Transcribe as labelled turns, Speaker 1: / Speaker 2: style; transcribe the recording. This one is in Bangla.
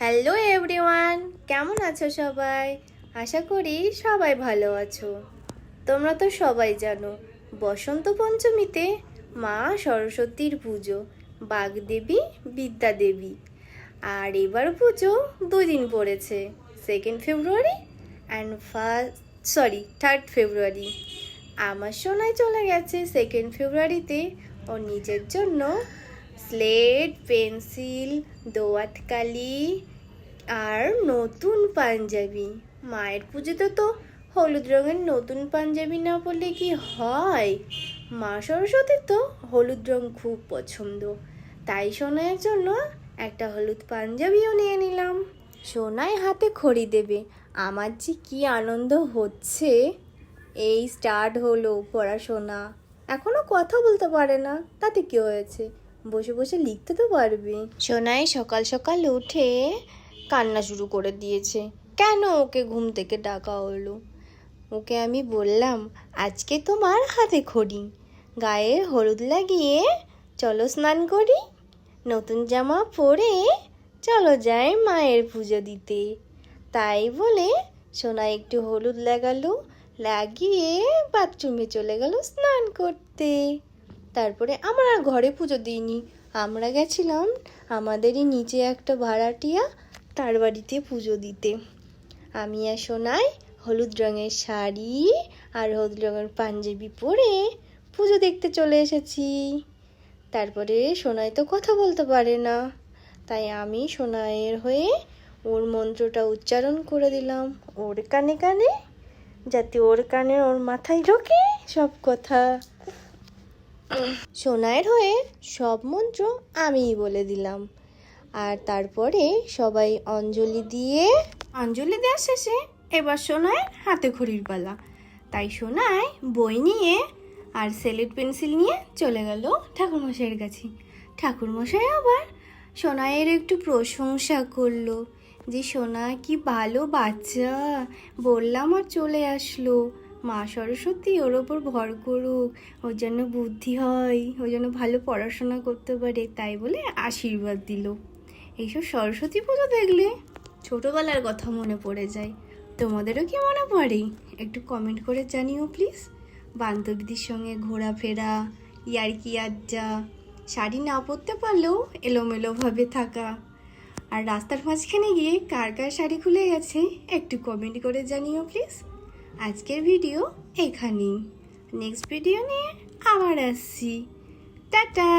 Speaker 1: হ্যালো এভরিওয়ান, কেমন আছো সবাই? আশা করি সবাই ভালো আছো। তোমরা তো সবাই জানো বসন্ত পঞ্চমীতে মা সরস্বতীর পুজো, বাগদেবী, বিদ্যা দেবী। আর এবার পুজো 2 দিন পড়েছে, 2 ফেব্রুয়ারি অ্যান্ড 3 ফেব্রুয়ারি। আমার সোনাই চলে গেছে 2 ফেব্রুয়ারিতে ওর নিজের জন্য স্লেট, পেন্সিল, দোয়াত কালি আর নতুন পাঞ্জাবি। মায়ের পুজোতে তো হলুদ রঙের নতুন পাঞ্জাবি না পরলে কি হয়? মা সরস্বতীর তো হলুদ রং খুব পছন্দ, তাই সোনাইয়ের জন্য একটা হলুদ পাঞ্জাবিও নিয়ে নিলাম। সোনাই হাতে খড়ি দেবে, আমার যে কি আনন্দ হচ্ছে। এই স্টার্ট হলো পড়াশোনা। এখনো কথা বলতে পারে না, তাতে কি হয়েছে, বসে বসে লিখতে তো পারবে। সোনাই সকাল সকাল উঠে কান্না শুরু করে দিয়েছে। কেন ওকে ঘুম থেকে ডাকা হলো? ওকে আমি বললাম, আজকে তোমার হাতে খড়ি, গায়ে হলুদ লাগিয়ে চলো স্নান করি, নতুন জামা পরে চলো যাই মায়ের পুজো দিতে। তাই বলে সোনা একটু হলুদ লাগালো, লাগিয়ে বাথরুমে চলে গেল স্নান করতে। তারপরে আমরা আর ঘরে পুজো দিইনি, আমরা গেছিলাম আমাদেরই নিচে একটা ভাড়াটিয়া, তার বাড়িতে পুজো দিতে। আমি আর সোনাই হলুদ রঙের শাড়ি আর হলুদ রঙের পাঞ্জাবি পরে পুজো দেখতে চলে এসেছি। তারপরে সোনাই তো কথা বলতে পারে না, তাই আমি সোনাইয়ের হয়ে ওর মন্ত্রটা উচ্চারণ করে দিলাম ওর কানে কানে, যাতে ওর কানে ওর মাথায় ঢোকে সব কথা। সোনাইয়ের হয়ে সব মন্ত্র আমিই বলে দিলাম। আর তারপরে সবাই অঞ্জলি দেওয়ার শেষে এবার সোনাইয়ের হাতে খড়ির পালা। তাই সোনাই বই নিয়ে আর স্লেট পেন্সিল নিয়ে চলে গেল ঠাকুরমশাইয়ের কাছে। ঠাকুরমশাই আবার সোনাইয়ের একটু প্রশংসা করলো, যে সোনা কি ভালো বাচ্চা, বললাম আর চলে আসলো। মা সরস্বতী ওর ওপর ভর করুক, ওর জন্য বুদ্ধি হয়, ওর জন্য ভালো পড়াশোনা করতে পারে, তাই বলে আশীর্বাদ দিল। এইসব সরস্বতী পুজো দেখলে ছোটোবেলার কথা মনে পড়ে যায়। তোমাদেরও কি মনে পড়ে? একটু কমেন্ট করে জানিও প্লিজ। বান্ধবীদের সঙ্গে ঘোরাফেরা, ইয়ার্কি আড্ডা, শাড়ি না পরতে পারলেও এলোমেলোভাবে থাকা, আর রাস্তার মাঝখানে গিয়ে কার কার শাড়ি খুলে গেছে একটু কমেন্ট করে জানিও প্লিজ। আজকের ভিডিও এখানেই, নেক্সট ভিডিও নিয়ে আবার আসছি। টাটা।